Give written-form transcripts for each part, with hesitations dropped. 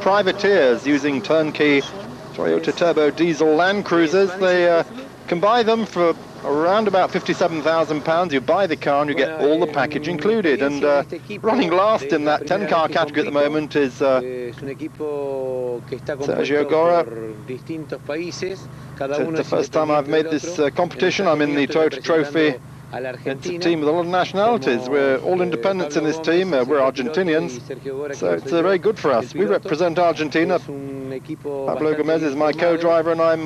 privateers using turnkey Toyota turbo diesel Land Cruisers. They can buy them for around about £57,000. You buy the car and you get all the package included. And running last in that 10-car category at the moment is Sergio Gora. It's the first time I've made this competition. I'm in the Toyota Trophy. It's a team with a lot of nationalities. We're all independents in this team. We're Argentinians, so it's very good for us. We represent Argentina. Pablo Gomez is my co-driver, and I'm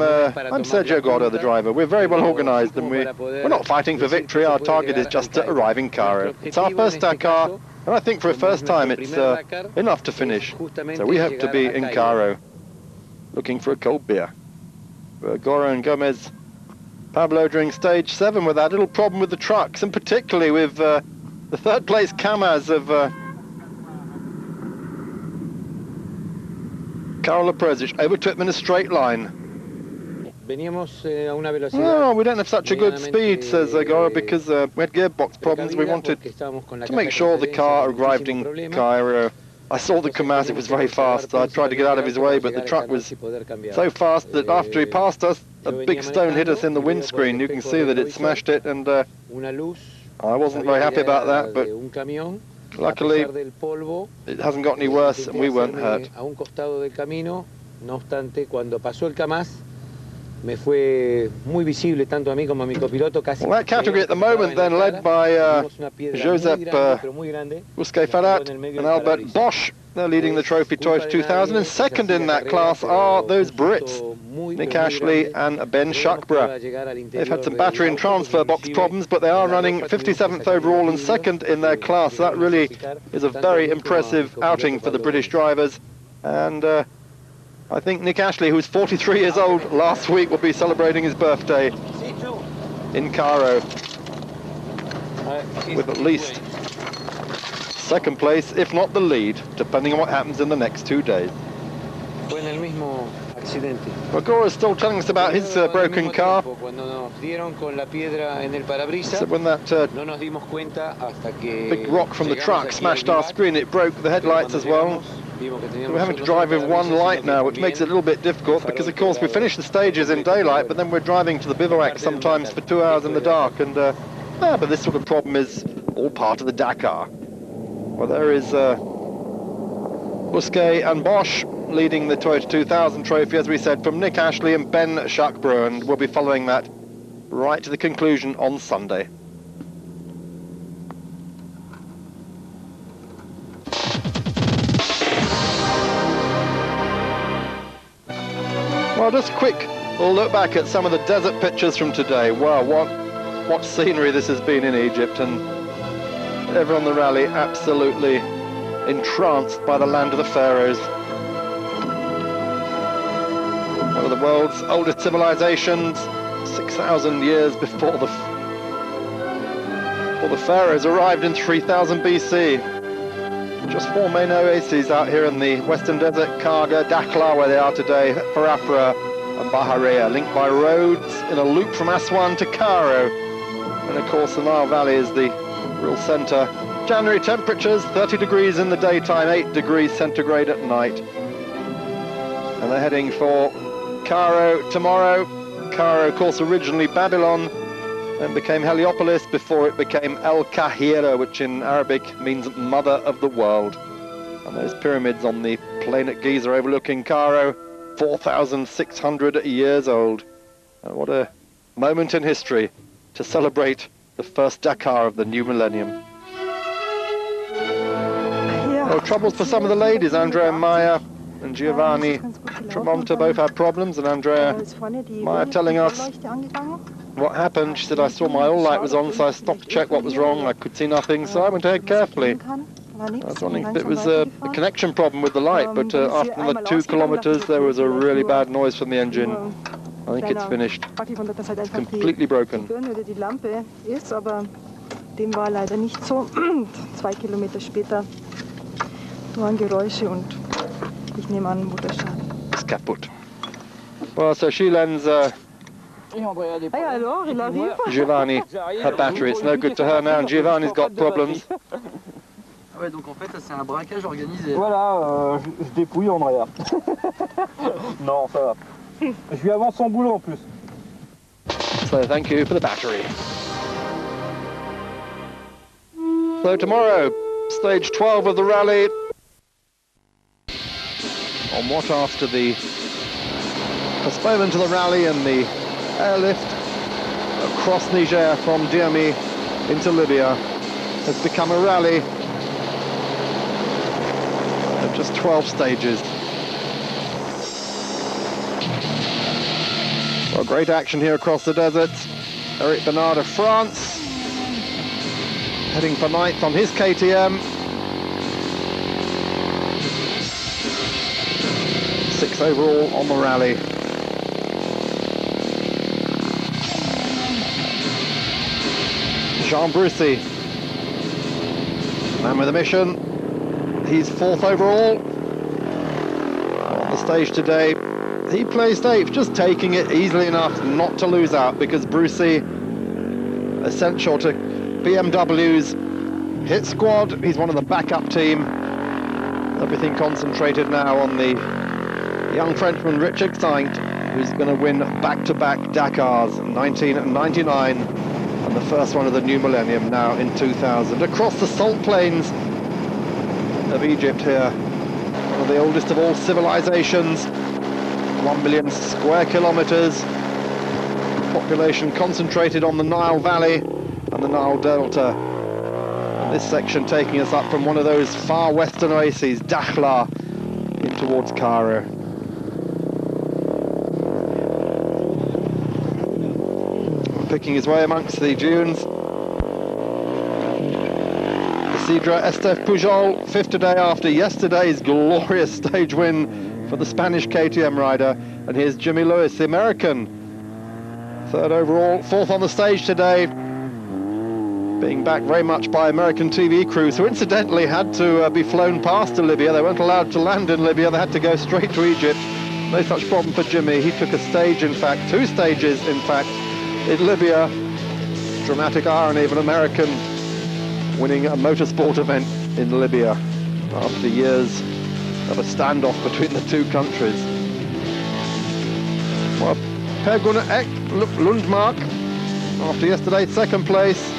Sergio Gora, the driver. We're very well organised, and we're not fighting for victory. Our target is just to arrive in Cairo. It's our first Dakar, and I think for a first time it's enough to finish. So we hope to be in Cairo, looking for a cold beer. Gora and Gomez. Pablo during stage 7 with that little problem with the trucks, and particularly with the third place Kamaz of Karol Prezic. Overtook him in a straight line. No, we don't have such a good speed, says Gora, because we had gearbox problems. We wanted to make sure the car arrived in Cairo. I saw the Kamaz, it was very fast. I tried to get out of his way, but the truck was so fast that after he passed us, a big stone hit us in the windscreen. You can see that it smashed it, and I wasn't very happy about that, but luckily it hasn't got any worse and we weren't hurt. Well, that category at the moment then led by Josep Busquets-Farrat and Albert Bosch. They're leading the Trophy Toyota 2000, and second in that class are those Brits, Nick Ashley and Ben Shuckburgh. They've had some battery and transfer box problems, but they are running 57th overall and second in their class. That really is a very impressive outing for the British drivers. And I think Nick Ashley, who was 43 years old last week, will be celebrating his birthday in Cairo with at least second place, if not the lead, depending on what happens in the next 2 days. Well, Gora's still telling us about his broken car. So when that big rock from the truck smashed our screen, it broke the headlights as well. So we're having to drive with one light now, which makes it a little bit difficult because, of course, we finish the stages in daylight, but then we're driving to the bivouac sometimes for 2 hours in the dark. And but this sort of problem is all part of the Dakar. Well, there is Busquets and Bosch leading the Toyota 2000 trophy, as we said, from Nick Ashley and Ben Shuckburgh, and we'll be following that right to the conclusion on Sunday. Well, just a quick look back at some of the desert pictures from today. Wow, what scenery this has been in Egypt, and everyone on the rally absolutely entranced by the land of the pharaohs. One of the world's oldest civilizations, 6,000 years before the pharaohs arrived in 3000 BC. Just 4 main oases out here in the Western Desert: Karga, Dakhla, where they are today, Farafra and Bahariya, linked by roads in a loop from Aswan to Cairo. And of course the Nile Valley is the real centre. January temperatures, 30 degrees in the daytime, 8 degrees centigrade at night. And they're heading for Cairo tomorrow. Cairo, of course, originally Babylon, then became Heliopolis before it became El Kahira, which in Arabic means Mother of the World. And those pyramids on the plain at Giza overlooking Cairo, 4,600 years old. And what a moment in history to celebrate the first Dakar of the new millennium. Well, troubles for some of the ladies. Andrea Maya and Giovanni Tramonta both had problems, and Andrea Maya telling us what happened. She said, I saw my all light was on, so I stopped to check what was wrong. I could see nothing, so I went ahead carefully. I was wondering if it was a connection problem with the light, but after the 2 kilometers there was a really bad noise from the engine. I think it's finished. It's completely broken. Dem war leider nicht so. 2 Kilometer später waren Geräusche und ich nehme an, Motorschaden. It's kaput. Well, so she lends Giovanni her battery. It's no good to her now, and Giovanni's got problems. Ouais, donc en fait, c'est un braquage organisé. Voilà, je dépouille en arrière. Non, ça va. Je lui avance son boulot en plus. So thank you for the battery. So tomorrow, stage 12 of the rally. On what after the postponement of the rally and the airlift across Niger from Diami into Libya has become a rally of just 12 stages. Well, great action here across the desert. Eric Bernard of France heading for 9th on his KTM. 6th overall on the rally. Jean Brucy, man with a mission. He's 4th overall on the stage today. He plays safe, just taking it easily enough not to lose out, because Brucy, essential to BMW's hit squad. He's one of the backup team. Everything concentrated now on the young Frenchman Richard Saint, who's going to win back-to-back Dakars, 1999 and the first one of the new millennium now in 2000. Across the salt plains of Egypt here, one of the oldest of all civilizations, 1 million square kilometers, population concentrated on the Nile Valley and the Nile Delta. And this section taking us up from one of those far western oases, Dakar, in towards Cairo. Picking his way amongst the dunes. Isidre Estef Pujol, 5th today after yesterday's glorious stage win for the Spanish KTM rider. And here's Jimmy Lewis, the American, 3rd overall, 4th on the stage today, being backed very much by American TV crews, who incidentally had to be flown past to Libya. They weren't allowed to land in Libya, they had to go straight to Egypt. No such problem for Jimmy. He took a stage, in fact, 2 stages, in fact, in Libya. Dramatic irony of an American winning a motorsport event in Libya after years of a standoff between the two countries. Well, Per Gunnar Ek Lundmark, after yesterday's 2nd place,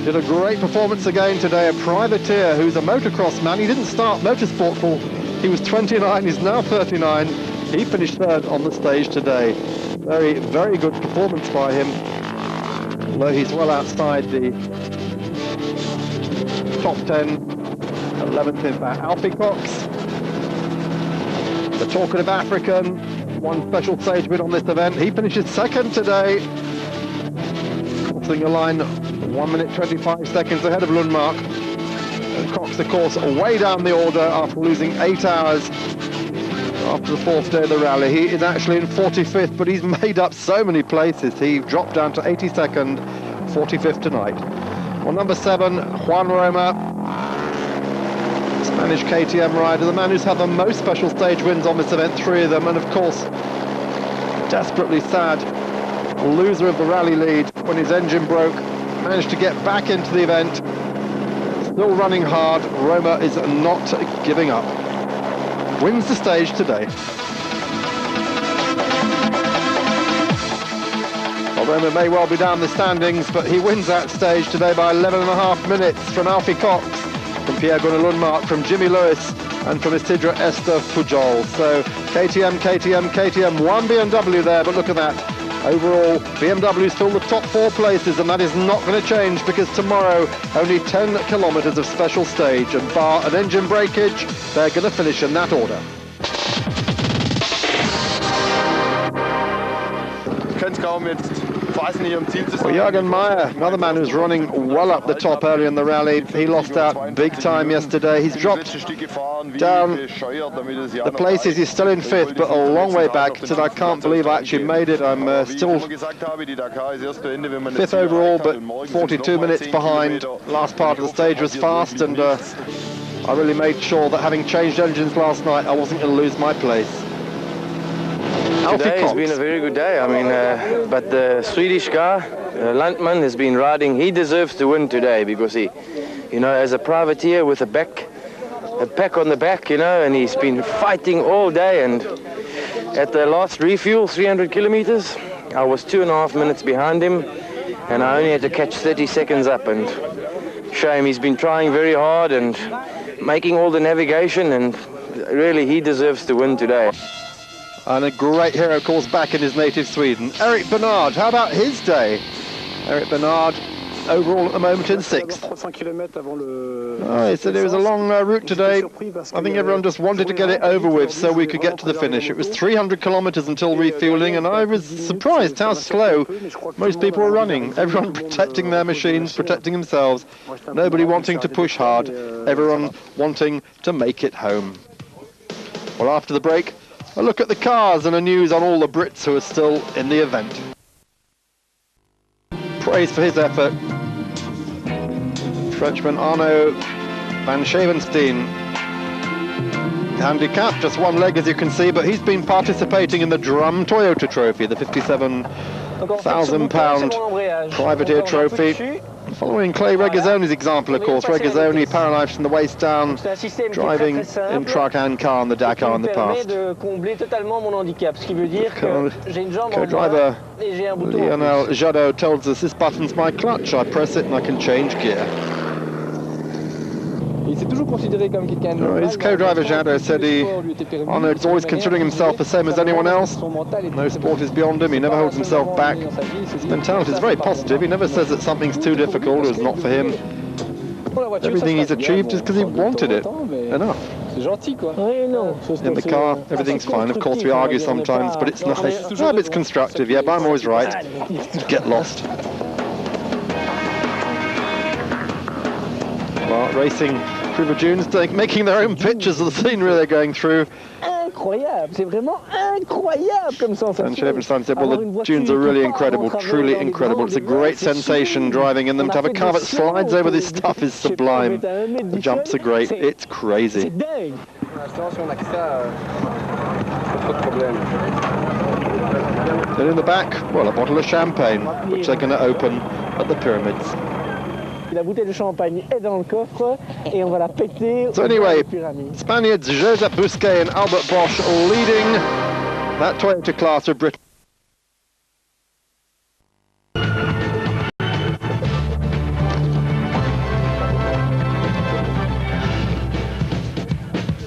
did a great performance again today. A privateer who's a motocross man. He didn't start motorsport till he was 29, he's now 39. He finished 3rd on the stage today. Very, very good performance by him, although he's well outside the top 10. 11th in fact. Alfie Cox, the talkative African, one special stage win on this event. He finishes 2nd today, crossing the line 1 minute 25 seconds ahead of Lundmark. And Cox, of course, way down the order after losing 8 hours after the 4th day of the rally. He is actually in 45th, but he's made up so many places. He dropped down to 82nd, 45th tonight. Well, number 7, Juan Roma, Spanish KTM rider, the man who's had the most special stage wins on this event, 3 of them, and of course, desperately sad loser of the rally lead when his engine broke, managed to get back into the event, still running hard. Roma is not giving up. Wins the stage today. Well, Roma may well be down the standings, but he wins that stage today by 11.5 minutes from Alfie Cox, from Pierre Gunnar Lundmark, from Jimmy Lewis, and from Isidre Estef Pujol. So KTM, KTM, KTM, 1 BMW there, but look at that. Overall, BMW's still the top 4 places, and that is not going to change, because tomorrow only 10 kilometres of special stage, and bar an engine breakage, they're going to finish in that order. Well, Jürgen Meyer, another man who's running well up the top early in the rally, he lost out big time yesterday. He's dropped down the places. He's still in 5th, but a long way back. He said, I can't believe I actually made it. I'm still 5th overall, but 42 minutes behind. Last part of the stage was fast, and I really made sure that having changed engines last night, I wasn't going to lose my place. Today has been a very good day. I mean, but the Swedish guy, Landman, has been riding. He deserves to win today, because he, you know, as a privateer with a back a pack on the back, you know, and he's been fighting all day. And at the last refuel, 300 kilometers, I was 2.5 minutes behind him, and I only had to catch 30 seconds up. And shame, he's been trying very hard and making all the navigation, and really he deserves to win today. And a great hero, of course, back in his native Sweden. Eric Bernard, how about his day? Eric Bernard, overall at the moment in 6th. Oh, he said it was a long route today. I think everyone just wanted to get it over with so we could get to the finish. It was 300 kilometers until refueling, and I was surprised how slow most people were running. Everyone protecting their machines, protecting themselves. Nobody wanting to push hard. Everyone wanting to make it home. Well, after the break, a look at the cars and a news on all the Brits who are still in the event. Praise for his effort. Frenchman Arnaud van Schevenstein. Handicapped, just one leg as you can see, but he's been participating in the Drum Toyota Trophy, the £57,000 privateer trophy. Following Clay Regazzoni's example, of course. Regazzoni paralysed from the waist down, driving in truck and car on the Dakar in the past. Co-driver Lionel Jadot tells us, this button's my clutch, I press it and I can change gear. His co-driver Jadot said Arnaud's always considering himself the same as anyone else. No sport is beyond him, he never holds himself back. His mentality is very positive, he never says that something's too difficult or is not for him. Everything he's achieved is because he wanted it. Enough. In the car, everything's fine. Of course we argue sometimes, but it's nice. Oh, it's constructive, yeah, but I'm always right. Get lost. Well, racing through the dunes, making their own pictures of the scenery they're going through. And Schevenstein said, well, the dunes are really incredible, truly incredible. It's a great sensation driving in them. To have a car that slides over this stuff is sublime. The jumps are great. It's crazy. Then in the back, well, a bottle of champagne, which they're going to open at the pyramids. So anyway, Spaniards Josep Busquet and Albert Bosch leading that Toyota class of Britain.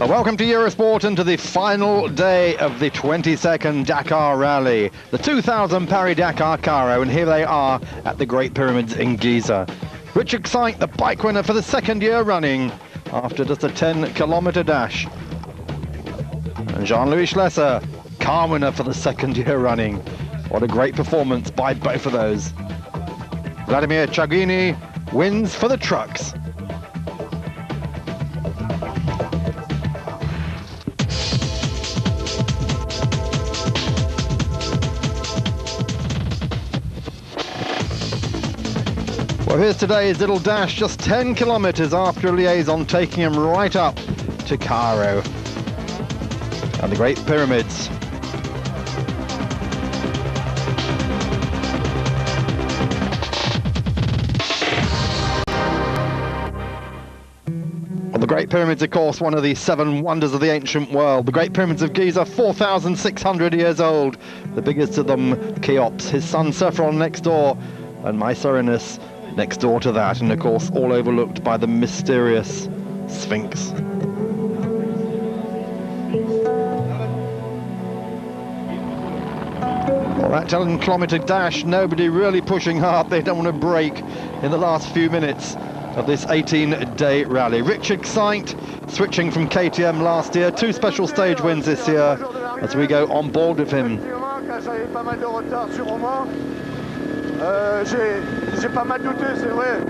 Welcome to Eurosport and to the final day of the 22nd Dakar Rally, the 2000 Paris-Dakar Caro, and here they are at the Great Pyramids in Giza. Richard Sykes, the bike winner for the 2nd year running, after just a 10-kilometer dash. And Jean-Louis Schlesser, car winner for the 2nd year running. What a great performance by both of those. Vladimir Chagini wins for the trucks. Well, here's today's little dash, just 10 kilometers after a liaison, taking him right up to Cairo and the Great Pyramids. Well, the Great Pyramids, of course, one of the 7 wonders of the ancient world. The Great Pyramids of Giza, 4,600 years old. The biggest of them, Cheops, his son Cephalon next door, and Mycerinus next door to that, and of course all overlooked by the mysterious Sphinx. Well, that 10-kilometer dash, nobody really pushing hard. They don't want to break in the last few minutes of this 18-day rally. Richard Sykes, switching from KTM last year, 2 special stage wins this year, as we go on board with him. J'ai pas mal douté, c'est vrai.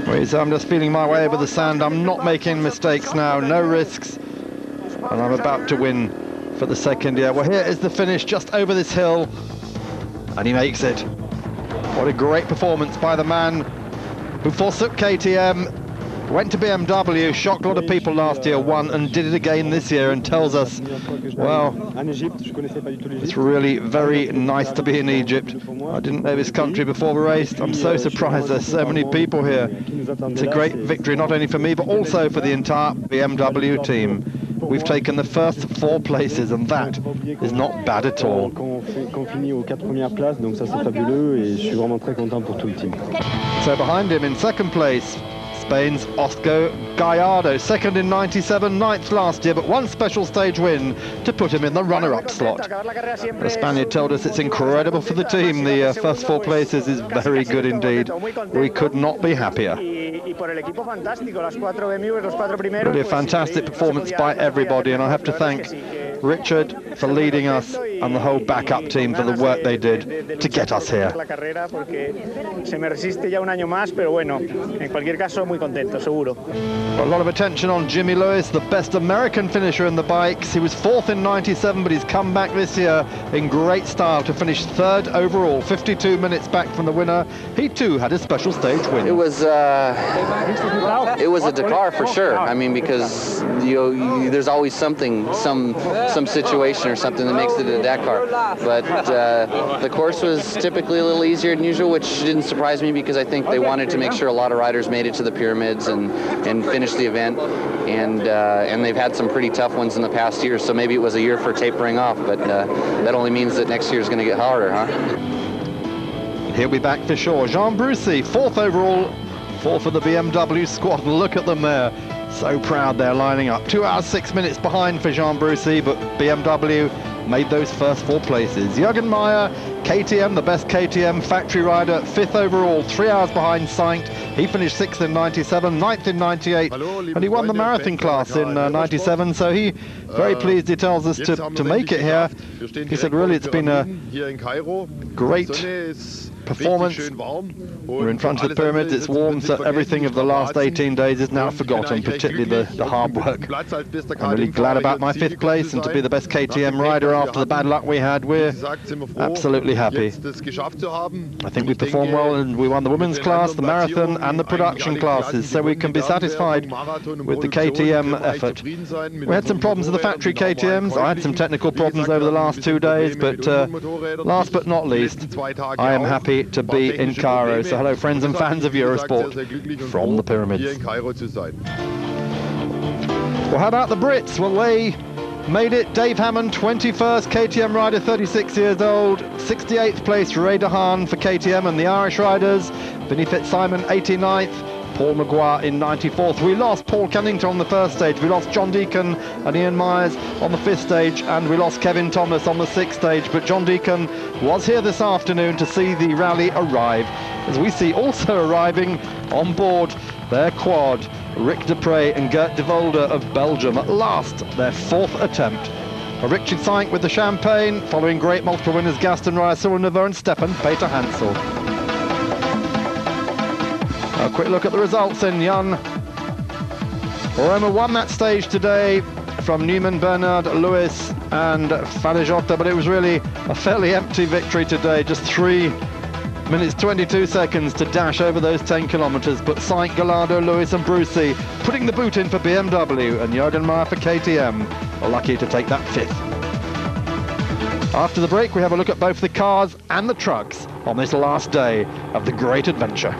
Mais I'm just feeling my way over the sand. I'm not making mistakes now, no risks, and I'm about to win for the 2nd year. Well, here is the finish, just over this hill, and he makes it. What a great performance by the man who forsook KTM went to BMW, shocked a lot of people last year, won and did it again this year, and tells us, well, it's really very nice to be in Egypt. I didn't know this country before the race. I'm so surprised there's so many people here. It's a great victory, not only for me, but also for the entire BMW team. We've taken the first 4 places, and that is not bad at all. So behind him in second place, Spain's Oscar Gallardo, second in 97, 9th last year, but one special stage win to put him in the runner-up slot. The Spaniard told us it's incredible for the team. The first 4 places is very good indeed. We could not be happier. Really a fantastic performance by everybody, and I have to thank Richard for leading us and the whole backup team for the work they did to get us here. A lot of attention on Jimmy Lewis, the best American finisher in the bikes. He was 4th in 97, but he's come back this year in great style to finish 3rd overall, 52 minutes back from the winner. He too had a special stage win. It was a Dakar for sure. I mean, because there's always something, some situation or something that makes it a Dakar. But the course was typically a little easier than usual, which didn't surprise me because I think they wanted to make sure a lot of riders made it to the pyramids and finished the event. And they've had some pretty tough ones in the past year, so maybe it was a year for tapering off, but that only means that next year is going to get harder, huh? He'll be back for sure. Jean Brucy, 4th overall, 4th for the BMW squad. Look at them there. So proud they're lining up. 2 hours 6 minutes behind for Jean Brucy, but BMW made those first 4 places. Jürgen Meyer, KTM, the best KTM factory rider, 5th overall, 3 hours behind Sainct. He finished 6th in 97, 9th in 98, and he won the marathon class in 97, so he very pleased, he tells us, to make it here. He said really it's been a great performance. We're in front of the pyramids, it's warm, so everything of the last 18 days is now forgotten, particularly the hard work. I'm really glad about my 5th place and to be the best KTM rider after the bad luck we had. We're absolutely happy. I think we performed well, and we won the women's class, the marathon and the production classes, so we can be satisfied with the KTM effort. We had some problems with the factory KTMs. I had some technical problems over the last 2 days, but last but not least, I am happy to be in Cairo. So hello friends and fans of Eurosport from the pyramids. Well, how about the Brits? Well, they made it. Dave Hammond, 21st KTM rider, 36 years old. 68th place, Ray DeHaan for KTM and the Irish riders. Vinnie Fitzsimon, 89th. Paul Maguire in 94th. We lost Paul Cunnington on the first stage. We lost John Deacon and Ian Myers on the 5th stage, and we lost Kevin Thomas on the 6th stage. But John Deacon was here this afternoon to see the rally arrive, as we see also arriving on board their quad, Rick Dupre and Gert de Volder of Belgium. At last, their 4th attempt. Richard Sainct with the champagne, following great multiple winners Gaston Raya-Silva and Stefan Peter Hansel. A quick look at the results then. Jan Roma won that stage today from Newman, Bernard, Lewis and Fanajota, but it was really a fairly empty victory today. Just 3 minutes 22 seconds to dash over those 10 kilometres, but Sainct, Gallardo, Lewis and Brucy putting the boot in for BMW, and Jürgen Meyer for KTM are lucky to take that 5th. After the break, we have a look at both the cars and the trucks on this last day of the great adventure.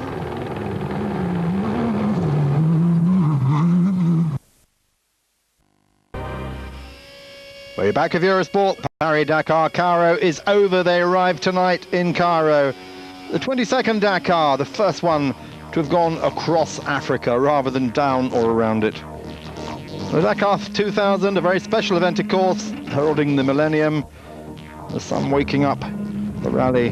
We're back with Eurosport. Paris-Dakar Cairo is over. They arrived tonight in Cairo. The 22nd Dakar, the first one to have gone across Africa rather than down or around it. The Dakar 2000, a very special event, of course, heralding the millennium. The sun waking up, the rally,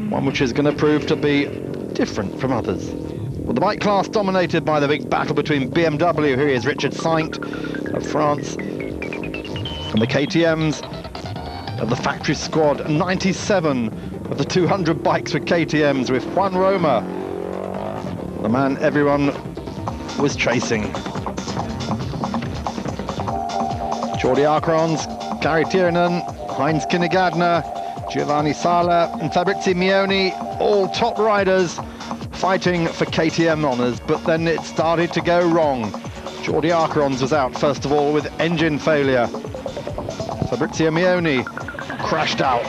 one which is going to prove to be different from others. Well, the bike class dominated by the big battle between BMW, here is Richard Sainct of France, and the KTMs of the factory squad. 97 of the 200 bikes were KTMs, with Juan Roma, the man everyone was chasing. Jordi Arcarons, Gary Tiernan, Heinz Kinnegadner, Giovanni Sala and Fabrizio Mioni, all top riders fighting for KTM honours, but then it started to go wrong. Jordi Arcarons was out first of all with engine failure. Fabrizio Mioni crashed out.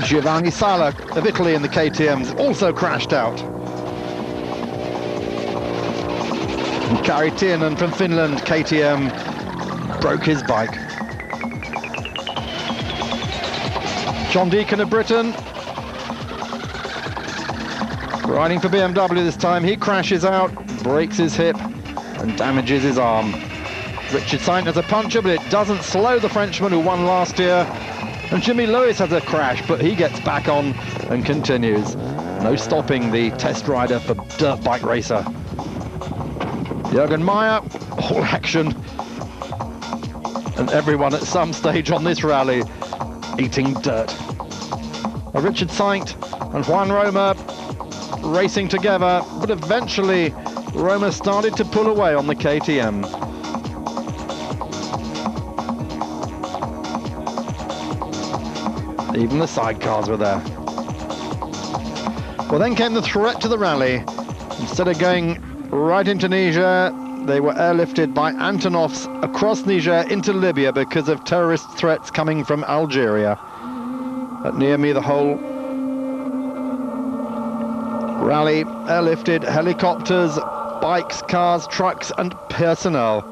Giovanni Sala of Italy in the KTMs also crashed out. And Kari Tiernan from Finland, KTM, broke his bike. John Deacon of Britain, riding for BMW this time, he crashes out, breaks his hip and damages his arm. Richard Saint has a puncture, but it doesn't slow the Frenchman who won last year. And Jimmy Lewis has a crash, but he gets back on and continues. No stopping the test rider for dirt bike racer. Jürgen Meyer, all action. And everyone at some stage on this rally eating dirt. Richard Saint and Juan Roma racing together, but eventually Roma started to pull away on the KTM. Even the sidecars were there. Well, then came the threat to the rally. Instead of going right into Niger, they were airlifted by Antonovs across Niger into Libya because of terrorist threats coming from Algeria. At Niamey, the whole rally airlifted, helicopters, bikes, cars, trucks and personnel.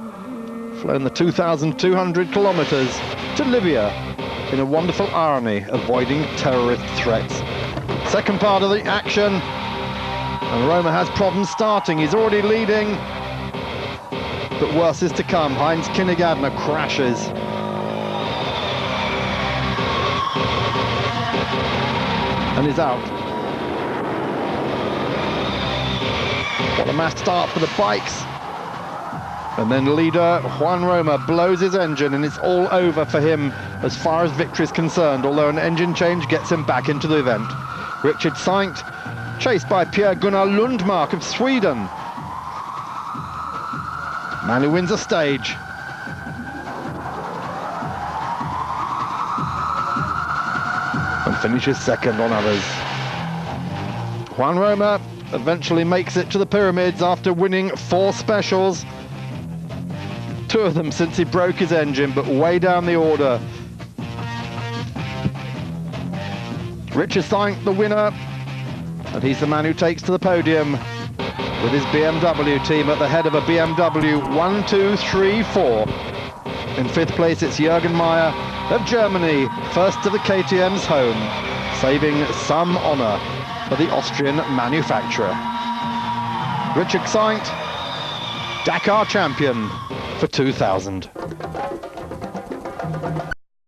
Flown the 2,200 kilometers to Libya in a wonderful irony, avoiding terrorist threats. Second part of the action, and Roma has problems starting. He's already leading, but worse is to come. Heinz Kinnegadner crashes. And is out. What a mass start for the bikes. And then leader Juan Roma blows his engine, and it's all over for him as far as victory is concerned, although an engine change gets him back into the event. Richard Saint, chased by Pierre-Gunnar Lundmark of Sweden. Man who wins a stage. And finishes second on others. Juan Roma eventually makes it to the pyramids after winning 4 specials. 2 of them since he broke his engine, but way down the order. Richard Saint, the winner, and he's the man who takes to the podium with his BMW team at the head of a BMW 1, 2, 3, 4. In 5th place, it's Jürgen Meyer of Germany, first to the KTM's home, saving some honour for the Austrian manufacturer. Richard Saint, Dakar champion for 2000.